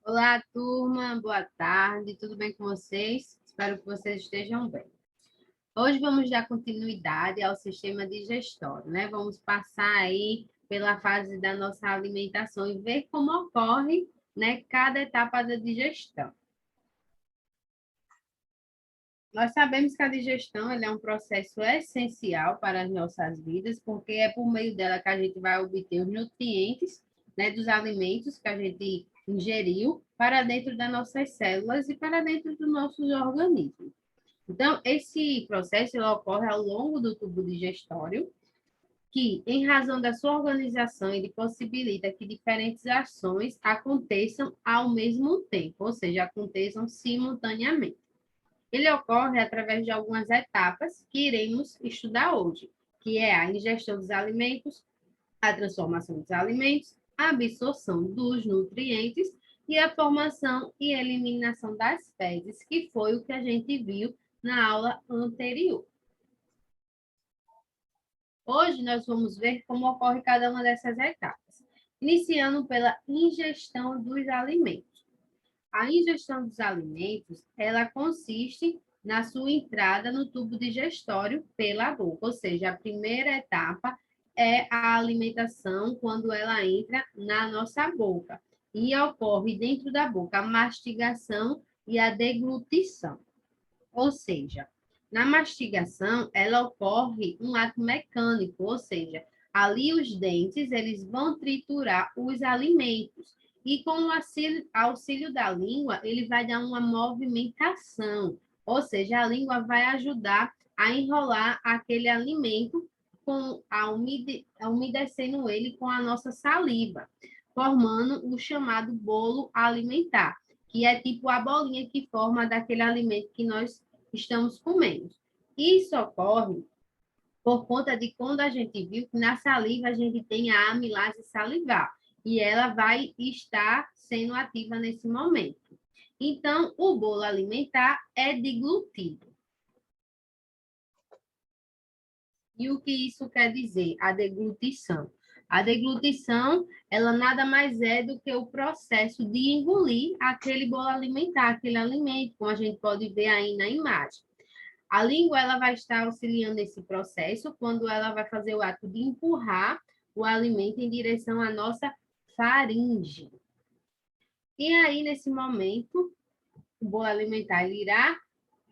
Olá, turma, boa tarde, tudo bem com vocês? Espero que vocês estejam bem. Hoje vamos dar continuidade ao sistema digestório, né? Vamos passar aí pela fase da nossa alimentação e ver como ocorre, né, cada etapa da digestão. Nós sabemos que a digestão ela é um processo essencial para as nossas vidas, porque é por meio dela que a gente vai obter os nutrientes, né, dos alimentos que a gente ingeriu para dentro das nossas células e para dentro dos nossos organismos. Então, esse processo ele ocorre ao longo do tubo digestório, que, em razão da sua organização, ele possibilita que diferentes ações aconteçam ao mesmo tempo, ou seja, aconteçam simultaneamente. Ele ocorre através de algumas etapas que iremos estudar hoje, que é a ingestão dos alimentos, a transformação dos alimentos, a absorção dos nutrientes e a formação e eliminação das fezes, que foi o que a gente viu na aula anterior. Hoje nós vamos ver como ocorre cada uma dessas etapas, iniciando pela ingestão dos alimentos. A ingestão dos alimentos, ela consiste na sua entrada no tubo digestório pela boca, ou seja, a primeira etapa é a alimentação quando ela entra na nossa boca e ocorre dentro da boca a mastigação e a deglutição. Ou seja, na mastigação, ela ocorre um ato mecânico, ou seja, ali os dentes, eles vão triturar os alimentos. E com o auxílio da língua, ele vai dar uma movimentação, ou seja, a língua vai ajudar a enrolar aquele alimento umedecendo ele com a nossa saliva, formando o chamado bolo alimentar, que é tipo a bolinha que forma daquele alimento que nós estamos comendo. Isso ocorre por conta de quando a gente viu que na saliva a gente tem a amilase salivar, e ela vai estar sendo ativa nesse momento. Então, o bolo alimentar é deglutido. E o que isso quer dizer? A deglutição. A deglutição, ela nada mais é do que o processo de engolir aquele bolo alimentar, aquele alimento, como a gente pode ver aí na imagem. A língua ela vai estar auxiliando esse processo quando ela vai fazer o ato de empurrar o alimento em direção à nossa faringe. E aí, nesse momento, o bolo alimentar irá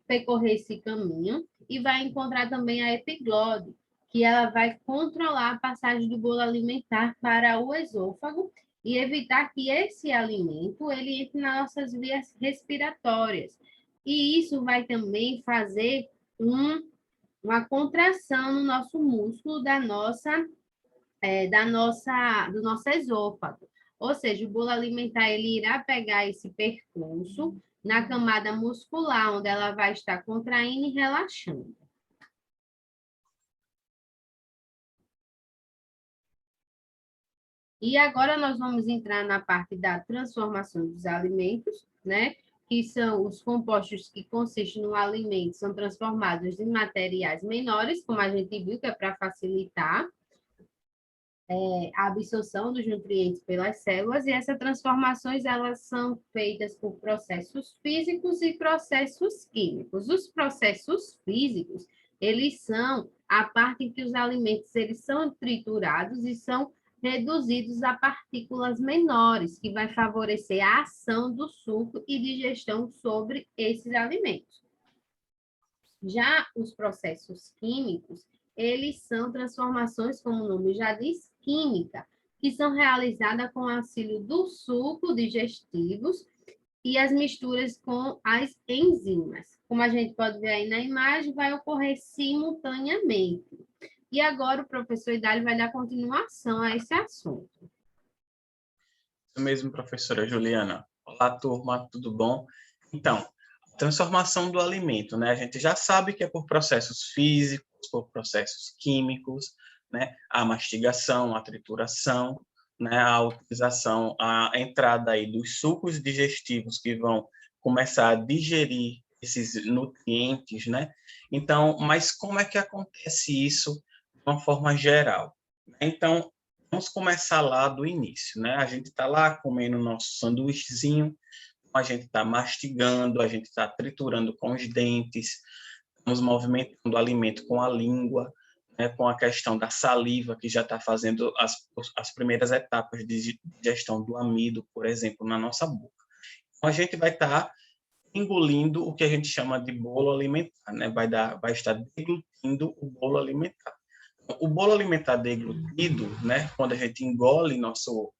percorrer esse caminho e vai encontrar também a epiglose, que ela vai controlar a passagem do bolo alimentar para o esôfago e evitar que esse alimento ele entre nas nossas vias respiratórias. E isso vai também fazer uma contração no nosso músculo do nosso esôfago. Ou seja, o bolo alimentar ele irá pegar esse percurso na camada muscular, onde ela vai estar contraindo e relaxando. E agora nós vamos entrar na parte da transformação dos alimentos, né? Que são os compostos que consistem no alimento, são transformados em materiais menores, como a gente viu, que é para facilitar a absorção dos nutrientes pelas células, e essas transformações elas são feitas por processos físicos e processos químicos. Os processos físicos, eles são a parte em que os alimentos eles são triturados e são reduzidos a partículas menores, que vai favorecer a ação do suco e digestão sobre esses alimentos. Já os processos químicos, eles são transformações, como o nome já diz, química, que são realizadas com auxílio do suco digestivos e as misturas com as enzimas. Como a gente pode ver aí na imagem, vai ocorrer simultaneamente. E agora o professor Idália vai dar continuação a esse assunto. Isso mesmo, professora Juliana. Olá, turma, tudo bom? Então, transformação do alimento, né? A gente já sabe que é por processos físicos, por processos químicos, né? A mastigação, a trituração, né? A utilização, a entrada aí dos sucos digestivos que vão começar a digerir esses nutrientes, né? Então, mas como é que acontece isso de uma forma geral? Então, vamos começar lá do início, né? A gente está lá comendo nosso sanduíchezinho, a gente está mastigando, a gente está triturando com os dentes, estamos movimentando o alimento com a língua, né, com a questão da saliva, que já está fazendo as primeiras etapas de digestão do amido, por exemplo, na nossa boca. Então, a gente vai estar engolindo o que a gente chama de bolo alimentar, né? Vai estar deglutindo o bolo alimentar. O bolo alimentar deglutido, né, quando a gente engole nosso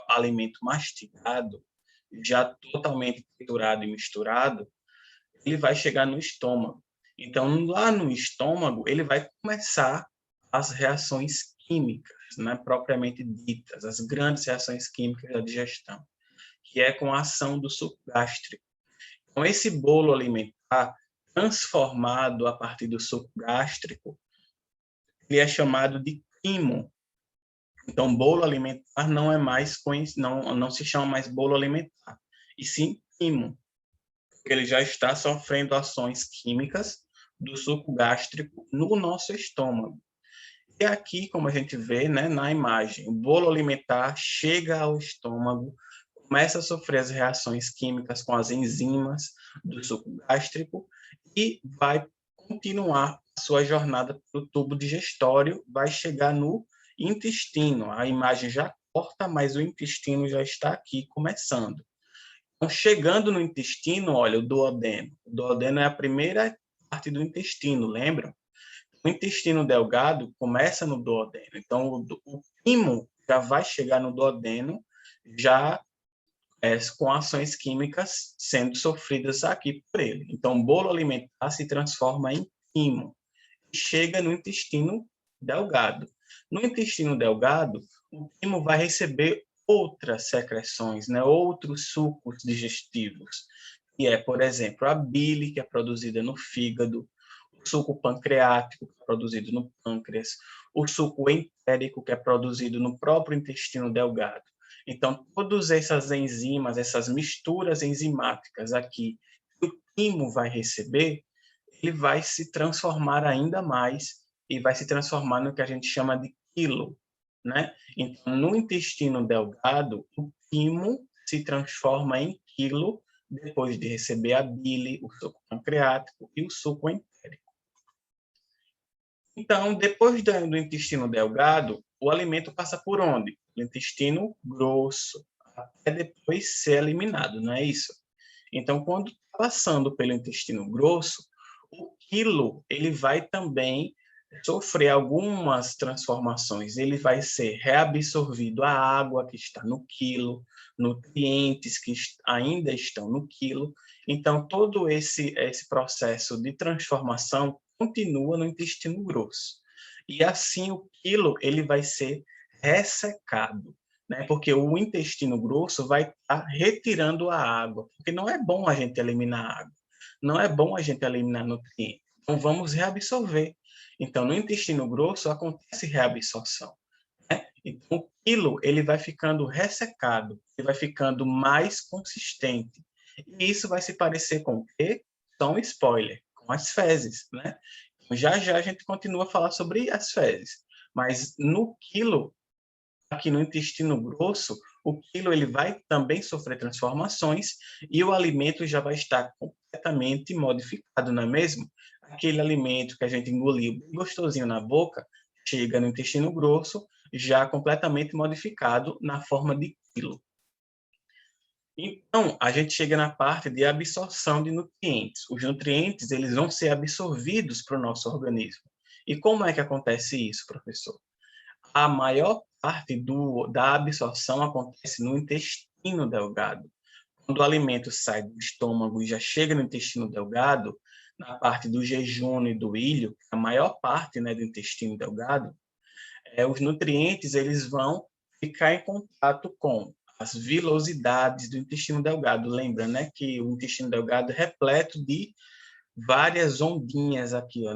alimento mastigado, já totalmente triturado e misturado, ele vai chegar no estômago. Então, lá no estômago, ele vai começar as reações químicas, né, propriamente ditas, as grandes reações químicas da digestão, que é com a ação do suco gástrico. Então, esse bolo alimentar transformado a partir do suco gástrico, ele é chamado de quimo. Então, bolo alimentar não é mais não se chama mais bolo alimentar, e sim quimo, porque ele já está sofrendo ações químicas do suco gástrico no nosso estômago. E aqui, como a gente vê, né, na imagem, o bolo alimentar chega ao estômago, começa a sofrer as reações químicas com as enzimas do suco gástrico e vai continuar a sua jornada pelo tubo digestório, vai chegar no intestino. A imagem já corta, mas o intestino já está aqui começando. Então, chegando no intestino, olha, o duodeno. O duodeno é a primeira parte do intestino, lembram? O intestino delgado começa no duodeno. Então, o quimo já vai chegar no duodeno, já com ações químicas sendo sofridas aqui por ele. Então, o bolo alimentar se transforma em quimo e chega no intestino delgado. No intestino delgado, o quimo vai receber outras secreções, né? Outros sucos digestivos, que é, por exemplo, a bile, que é produzida no fígado, o suco pancreático, que é produzido no pâncreas, o suco entérico, que é produzido no próprio intestino delgado. Então, todas essas enzimas, essas misturas enzimáticas aqui, que o quimo vai receber, ele vai se transformar ainda mais e vai se transformar no que a gente chama de quilo, né? Então, no intestino delgado, o quimo se transforma em quilo depois de receber a bile, o suco pancreático e o suco entérico. Então, depois do intestino delgado, o alimento passa por onde? O intestino grosso, até depois ser eliminado, não é isso? Então, quando passando pelo intestino grosso, o quilo ele vai também sofrer algumas transformações. Ele vai ser reabsorvido a água que está no quilo, nutrientes que ainda estão no quilo. Então, todo esse processo de transformação continua no intestino grosso. E assim o quilo ele vai ser ressecado, né? Porque o intestino grosso vai estar retirando a água, porque não é bom a gente eliminar água, não é bom a gente eliminar nutrientes. Então vamos reabsorver. Então no intestino grosso acontece reabsorção, né? Então o quilo ele vai ficando ressecado, ele vai ficando mais consistente. E isso vai se parecer com o quê? Só um spoiler, com as fezes, né? Já já a gente continua a falar sobre as fezes, mas no quilo, aqui no intestino grosso, o quilo ele vai também sofrer transformações e o alimento já vai estar completamente modificado, não é mesmo? Aquele alimento que a gente engoliu bem gostosinho na boca, chega no intestino grosso, já completamente modificado na forma de quilo. Então, a gente chega na parte de absorção de nutrientes. Os nutrientes, eles vão ser absorvidos para o nosso organismo. E como é que acontece isso, professor? A maior parte da absorção acontece no intestino delgado. Quando o alimento sai do estômago e já chega no intestino delgado, na parte do jejum e do ilho, a maior parte, né, do intestino delgado, os nutrientes eles vão ficar em contato com as vilosidades do intestino delgado. Lembra, né, que o intestino delgado é repleto de várias ondinhas aqui, ó,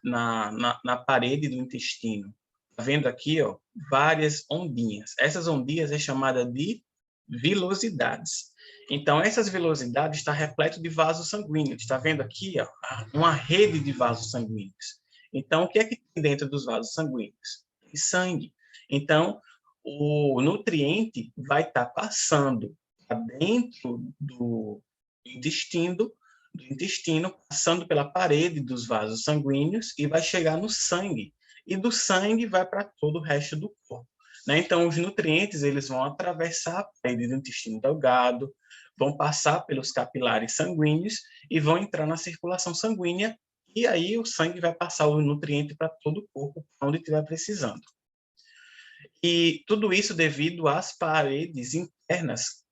na parede do intestino. Tá vendo aqui, ó, várias ondinhas. Essas ondinhas é chamada de vilosidades. Então, essas vilosidades está repleto de vasos sanguíneos. Está vendo aqui, ó, uma rede de vasos sanguíneos. Então, o que é que tem dentro dos vasos sanguíneos? Tem sangue. Então, o nutriente vai estar passando para dentro do intestino, passando pela parede dos vasos sanguíneos e vai chegar no sangue. E do sangue vai para todo o resto do corpo. Né? Então, os nutrientes eles vão atravessar a parede do intestino delgado, vão passar pelos capilares sanguíneos e vão entrar na circulação sanguínea, e aí o sangue vai passar o nutriente para todo o corpo, onde estiver precisando. E tudo isso devido às paredes internas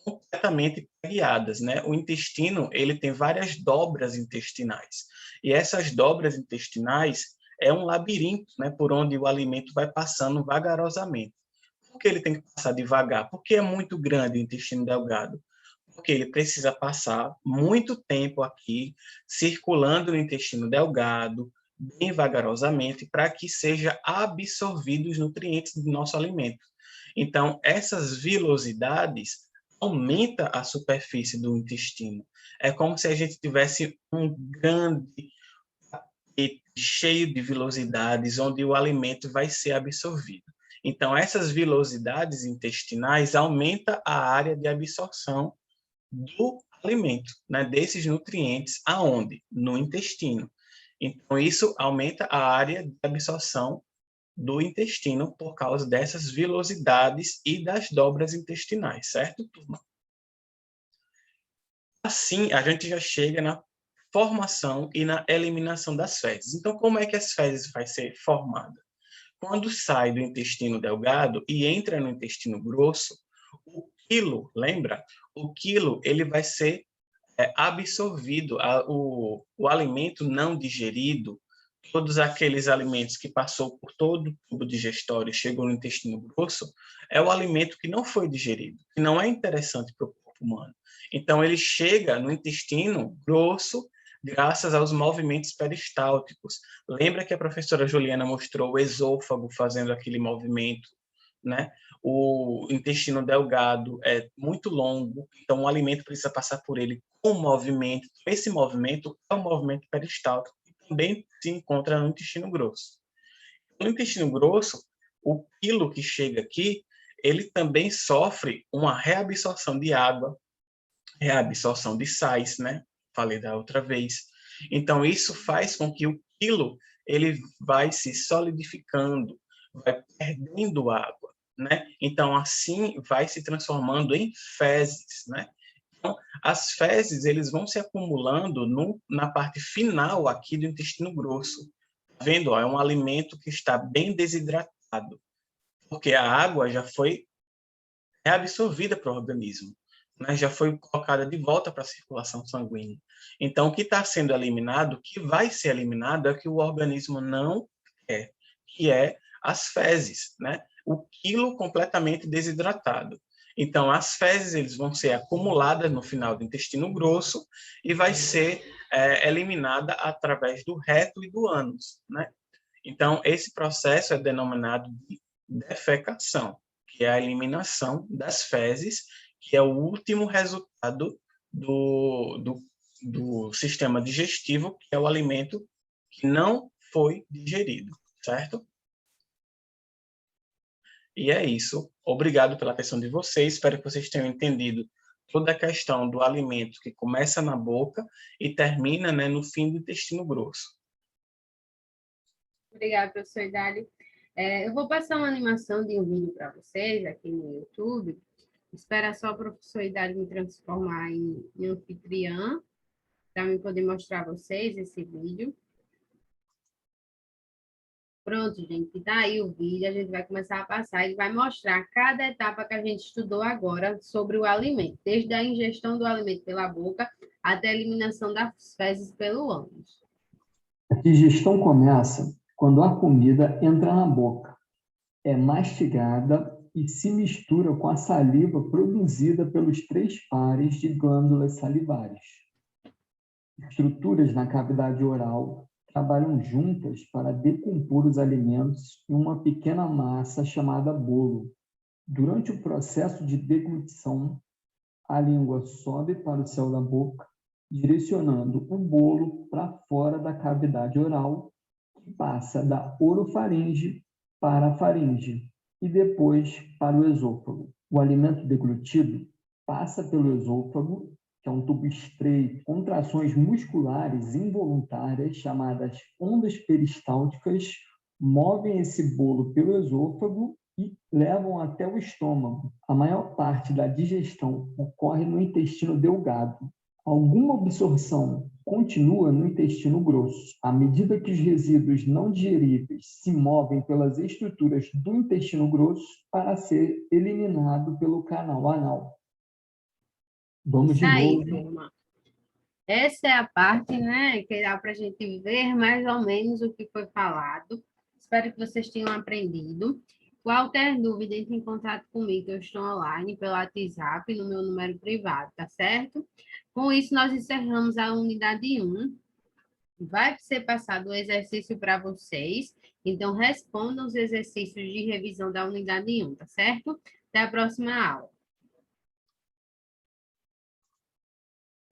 completamente preguiadas, né? O intestino, ele tem várias dobras intestinais. E essas dobras intestinais é um labirinto, né, por onde o alimento vai passando vagarosamente. Por que ele tem que passar devagar? Porque é muito grande o intestino delgado. Porque ele precisa passar muito tempo aqui, circulando no intestino delgado, bem vagarosamente, para que seja absorvido os nutrientes do nosso alimento. Então, essas vilosidades aumenta a superfície do intestino. É como se a gente tivesse um grande tapete cheio de vilosidades, onde o alimento vai ser absorvido. Então, essas vilosidades intestinais aumentam a área de absorção do alimento, né, desses nutrientes, aonde? No intestino. Então, isso aumenta a área de absorção do intestino por causa dessas vilosidades e das dobras intestinais, certo, turma? Assim, a gente já chega na formação e na eliminação das fezes. Então, como é que as fezes vai ser formada? Quando sai do intestino delgado e entra no intestino grosso, o quilo, lembra? O quilo, ele vai ser absorvido, o alimento não digerido, todos aqueles alimentos que passou por todo o tubo digestório e chegou no intestino grosso, é o alimento que não foi digerido, que não é interessante para o corpo humano. Então, ele chega no intestino grosso graças aos movimentos peristálticos. Lembra que a professora Juliana mostrou o esôfago fazendo aquele movimento, né? O intestino delgado é muito longo, então o alimento precisa passar por ele com movimento. Esse movimento é o movimento peristáltico, que também se encontra no intestino grosso. No intestino grosso, o quilo que chega aqui, ele também sofre uma reabsorção de água, reabsorção de sais, né? Falei da outra vez. Então, isso faz com que o quilo ele vai se solidificando, vai perdendo água, né? Então, assim, vai se transformando em fezes, né? Então, as fezes, eles vão se acumulando na parte final aqui do intestino grosso. Tá vendo? Ó, é um alimento que está bem desidratado, porque a água já foi reabsorvida para o organismo, né? Já foi colocada de volta para a circulação sanguínea. Então, o que está sendo eliminado, o que vai ser eliminado é o que o organismo não quer, que é as fezes, né? O quilo completamente desidratado. Então, as fezes eles vão ser acumuladas no final do intestino grosso e vai ser eliminada através do reto e do ânus, né? Então, esse processo é denominado de defecação, que é a eliminação das fezes, que é o último resultado do sistema digestivo, que é o alimento que não foi digerido, certo? E é isso. Obrigado pela atenção de vocês. Espero que vocês tenham entendido toda a questão do alimento que começa na boca e termina, né, no fim do intestino grosso. Obrigada, professor Idália. Eu vou passar uma animação de um vídeo para vocês aqui no YouTube. Espera só o professor Idália me transformar em anfitriã, para eu poder mostrar a vocês esse vídeo. Pronto, gente, tá aí o vídeo, a gente vai começar a passar e vai mostrar cada etapa que a gente estudou agora sobre o alimento, desde a ingestão do alimento pela boca até a eliminação das fezes pelo ânus. A digestão começa quando a comida entra na boca, é mastigada e se mistura com a saliva produzida pelos 3 pares de glândulas salivares. Estruturas na cavidade oral trabalham juntas para decompor os alimentos em uma pequena massa chamada bolo. Durante o processo de deglutição, a língua sobe para o céu da boca, direcionando o bolo para fora da cavidade oral, que passa da orofaringe para a faringe, e depois para o esôfago. O alimento deglutido passa pelo esôfago, que é um tubo estreito, contrações musculares involuntárias, chamadas ondas peristálticas, movem esse bolo pelo esôfago e levam até o estômago. A maior parte da digestão ocorre no intestino delgado. Alguma absorção continua no intestino grosso. À medida que os resíduos não digeríveis se movem pelas estruturas do intestino grosso para ser eliminado pelo canal anal. Vamos de Aí, novo. turma. Essa é a parte, né, que dá para a gente ver mais ou menos o que foi falado. Espero que vocês tenham aprendido. Qualquer dúvida, entre em contato comigo, eu estou online pelo WhatsApp, no meu número privado, tá certo? Com isso, nós encerramos a unidade 1. Vai ser passado o exercício para vocês, então respondam os exercícios de revisão da unidade 1, tá certo? Até a próxima aula.